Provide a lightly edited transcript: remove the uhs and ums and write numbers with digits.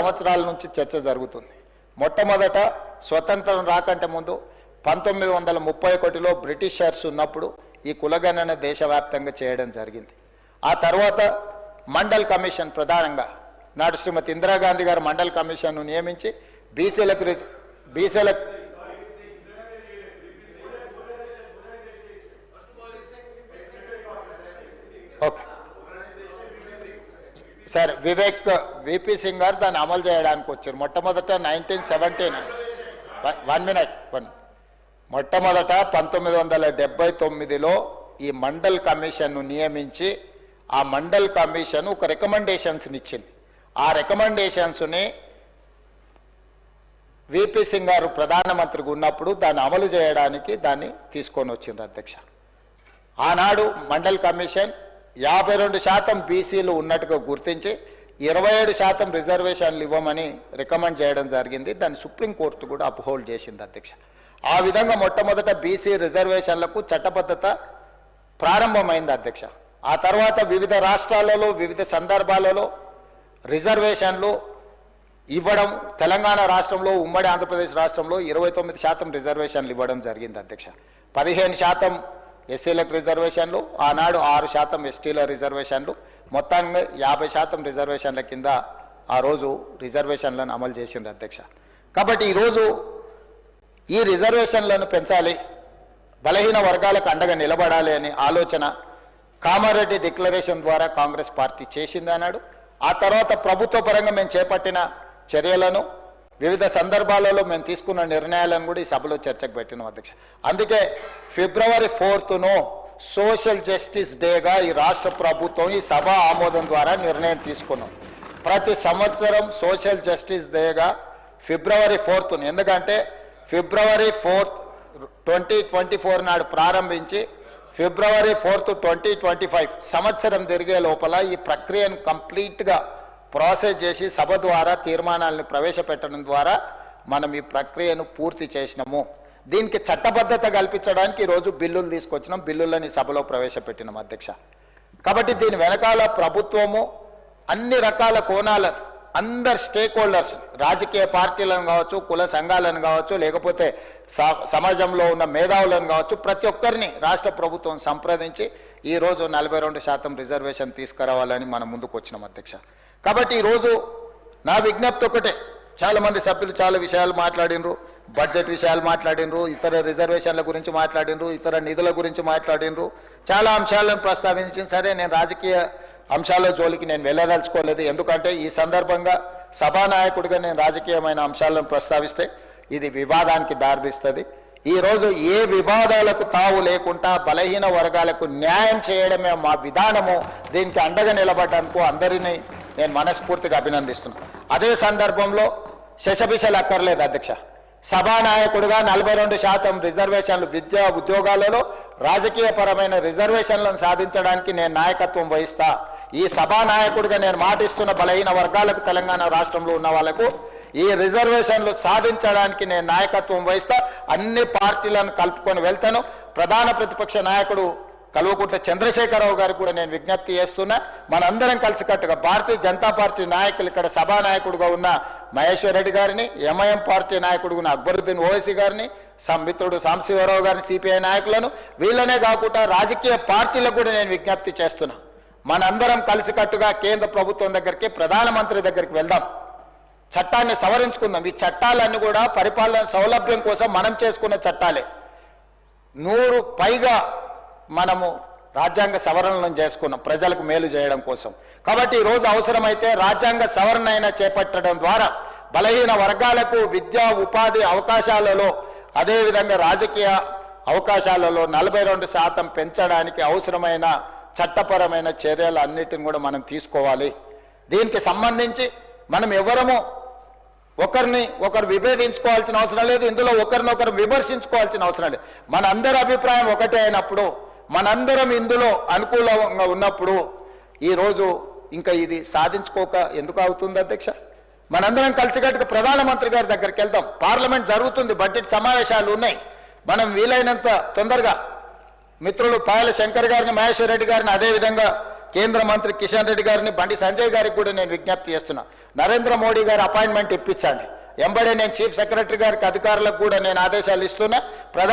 సంవత్సరాల నుంచి చర్చ జరుగుతుంది. మొట్టమొదట స్వతంత్రం రాకంటే ముందు 1931లో బ్రిటిషర్స్ ఉన్నప్పుడు ఈ కులగణన దేశవ్యాప్తంగా చేయడం జరిగింది. ఆ తర్వాత మండల్ కమిషన్, ప్రధానంగా నాడు శ్రీమతి ఇందిరాగాంధీ గారు మండల్ కమిషన్ను నియమించి బీసీలకు ఓకే సార్, విపి సింగ్ గారు దాన్ని అమలు చేయడానికి వచ్చారు. మొట్టమొదట 1917 మొట్టమొదట 1979లో ఈ మండల్ కమిషన్ను నియమించి ఆ మండల్ కమిషన్ ఒక రికమెండేషన్స్ని ఇచ్చింది. ఆ రికమెండేషన్స్ని విపి సింగ్ గారు ప్రధానమంత్రిగా ఉన్నప్పుడు దాన్ని అమలు చేయడానికి దాన్ని తీసుకొని వచ్చింది అధ్యక్ష. ఆనాడు మండల్ కమిషన్ 52% బీసీలు ఉన్నట్టుగా గుర్తించి 27% రిజర్వేషన్లు ఇవ్వమని రికమెండ్ చేయడం జరిగింది. దాన్ని సుప్రీంకోర్టు కూడా అప్హోల్డ్ చేసింది అధ్యక్ష. ఆ విధంగా మొట్టమొదట బీసీ రిజర్వేషన్లకు చట్టబద్ధత ప్రారంభమైంది అధ్యక్ష. ఆ తర్వాత వివిధ రాష్ట్రాలలో వివిధ సందర్భాలలో రిజర్వేషన్లు ఇవ్వడం, తెలంగాణ రాష్ట్రంలో, ఉమ్మడి ఆంధ్రప్రదేశ్ రాష్ట్రంలో 29% రిజర్వేషన్లు ఇవ్వడం జరిగింది అధ్యక్ష. 15% ఎస్సీలకు రిజర్వేషన్లు, ఆనాడు 6% ఎస్టీల రిజర్వేషన్లు, మొత్తంగా 50% రిజర్వేషన్ల కింద ఆ రోజు రిజర్వేషన్లను అమలు చేసింది అధ్యక్ష. కాబట్టి ఈరోజు ఈ రిజర్వేషన్లను పెంచాలి, బలహీన వర్గాలకు అండగా నిలబడాలి అనే ఆలోచన కామారెడ్డి డిక్లరేషన్ ద్వారా కాంగ్రెస్ పార్టీ చేసింది అన్నాడు. ఆ తర్వాత ప్రభుత్వ పరంగా మేము చేపట్టిన చర్యలను, వివిధ సందర్భాలలో మేము తీసుకున్న నిర్ణయాలను కూడా ఈ సభలో చర్చకు పెట్టినాం అధ్యక్ష. అందుకే February 4th సోషల్ జస్టిస్ డేగా ఈ రాష్ట్ర ప్రభుత్వం ఈ సభ ఆమోదం ద్వారా నిర్ణయం తీసుకున్నాం. ప్రతి సంవత్సరం సోషల్ జస్టిస్ డేగా February 4th, ఎందుకంటే February 4th 2024 నాడు ప్రారంభించి February 4th 2025 సంవత్సరం తిరిగే లోపల ఈ ప్రక్రియను కంప్లీట్గా ప్రాసెస్ చేసి సభ ద్వారా తీర్మానాలను ప్రవేశపెట్టడం ద్వారా మనం ఈ ప్రక్రియను పూర్తి చేసినాము. దీనికి చట్టబద్ధత కల్పించడానికి ఈరోజు బిల్లులు తీసుకొచ్చినాం, బిల్లులని సభలో ప్రవేశపెట్టినాం అధ్యక్ష. కాబట్టి దీని వెనకాల ప్రభుత్వము అన్ని రకాల కోణాలను, అందరు స్టేక్ హోల్డర్స్, రాజకీయ పార్టీలను కావచ్చు, కుల సంఘాలను కావచ్చు, లేకపోతే సమాజంలో ఉన్న మేధావులను కావచ్చు, ప్రతి ఒక్కరిని రాష్ట్ర ప్రభుత్వం సంప్రదించి ఈరోజు 42% రిజర్వేషన్ తీసుకురావాలని మనం ముందుకు వచ్చినాం అధ్యక్ష. కాబట్టి ఈరోజు నా విజ్ఞప్తి ఒకటే, చాలామంది సభ్యులు చాలా విషయాలు మాట్లాడినరు, బడ్జెట్ విషయాలు మాట్లాడినరు, ఇతర రిజర్వేషన్ల గురించి మాట్లాడినరు, ఇతర నిధుల గురించి మాట్లాడినరు, చాలా అంశాలను ప్రస్తావించింది. సరే, నేను రాజకీయ అంశాల జోలికి నేను వెళ్ళదలుచుకోలేదు, ఎందుకంటే ఈ సందర్భంగా సభానాయకుడిగా నేను రాజకీయమైన అంశాలను ప్రస్తావిస్తే ఇది వివాదానికి దారితీస్తుంది. ఈరోజు ఏ వివాదాలకు తావు లేకుండా బలహీన వర్గాలకు న్యాయం చేయడమే మా విధానము. దీనికి అండగా నిలబడడానికి అందరినీ నేను మనస్ఫూర్తిగా అభినందిస్తున్నాను. అదే సందర్భంలో శశబిషలు అక్కర్లేదు అధ్యక్ష. సభానాయకుడిగా 42% రిజర్వేషన్లు విద్యా ఉద్యోగాలలో రాజకీయపరమైన రిజర్వేషన్లను సాధించడానికి నేను నాయకత్వం వహిస్తా. ఈ సభానాయకుడిగా నేను మాటిస్తున్న బలహీన వర్గాలకు, తెలంగాణ రాష్ట్రంలో ఉన్న వాళ్లకు ఈ రిజర్వేషన్లు సాధించడానికి నేను నాయకత్వం వహిస్తా. అన్ని పార్టీలను కలుపుకొని వెళ్తాను. ప్రధాన ప్రతిపక్ష నాయకుడు కల్వకుంట్ల చంద్రశేఖరరావు గారికి కూడా నేను విజ్ఞప్తి చేస్తున్నా, మనందరం కలిసికట్టుగా భారతీయ జనతా పార్టీ నాయకులు, ఇక్కడ సభానాయకుడుగా ఉన్న మహేశ్వర్ రెడ్డి గారిని, ఎంఐఎం పార్టీ నాయకుడుగా ఉన్న అక్బరుద్దీన్ ఓవైసీ గారిని, మిత్రుడు సాంబశివరావు గారిని, సిపిఐ నాయకులను, వీళ్ళనే కాకుండా రాజకీయ పార్టీలకు కూడా నేను విజ్ఞప్తి చేస్తున్నా. మనందరం కలిసికట్టుగా కేంద్ర ప్రభుత్వం దగ్గరికి, ప్రధానమంత్రి దగ్గరికి వెళ్దాం, చట్టాన్ని సవరించుకుందాం. ఈ చట్టాలన్నీ కూడా పరిపాలన సౌలభ్యం కోసం మనం చేసుకున్న చట్టాలే. 100 పైగా మనము రాజ్యాంగ సవరణలను చేసుకున్నాం ప్రజలకు మేలు చేయడం కోసం. కాబట్టి ఈరోజు అవసరమైతే రాజ్యాంగ సవరణ అయినా చేపట్టడం ద్వారా బలహీన వర్గాలకు విద్యా ఉపాధి అవకాశాలలో, అదేవిధంగా రాజకీయ అవకాశాలలో 42% పెంచడానికి అవసరమైన చట్టపరమైన చర్యలు అన్నిటిని కూడా మనం తీసుకోవాలి. దీనికి సంబంధించి మనం ఎవరము ఒకరు విభేదించుకోవాల్సిన అవసరం లేదు, ఇందులో ఒకరినొకరు విమర్శించుకోవాల్సిన అవసరం లేదు. మనందరి అభిప్రాయం ఒకటే అయినప్పుడు, మనందరం ఇందులో అనుకూలంగా ఉన్నప్పుడు ఈరోజు ఇంకా ఇది సాధించుకోక ఎందుకు అవుతుంది అధ్యక్ష? మనందరం కలిసికట్టుగా ప్రధానమంత్రి గారి దగ్గరికి వెళ్దాం. పార్లమెంట్ జరుగుతుంది, బడ్జెట్ సమావేశాలు ఉన్నాయి. మనం వీలైనంత తొందరగా మిత్రులు పాయల శంకర్ గారిని, మహేశ్వర్ రెడ్డి గారిని, అదేవిధంగా కేంద్ర మంత్రి కిషన్ రెడ్డి గారిని, బండి సంజయ్ గారికి కూడా నేను విజ్ఞప్తి చేస్తున్నా, నరేంద్ర మోడీ గారి అపాయింట్మెంట్ ఇప్పించండి. ఎంబడే నేను చీఫ్ సెక్రటరీ గారికి, అధికారులకు కూడా నేను ఆదేశాలు ఇస్తున్నా.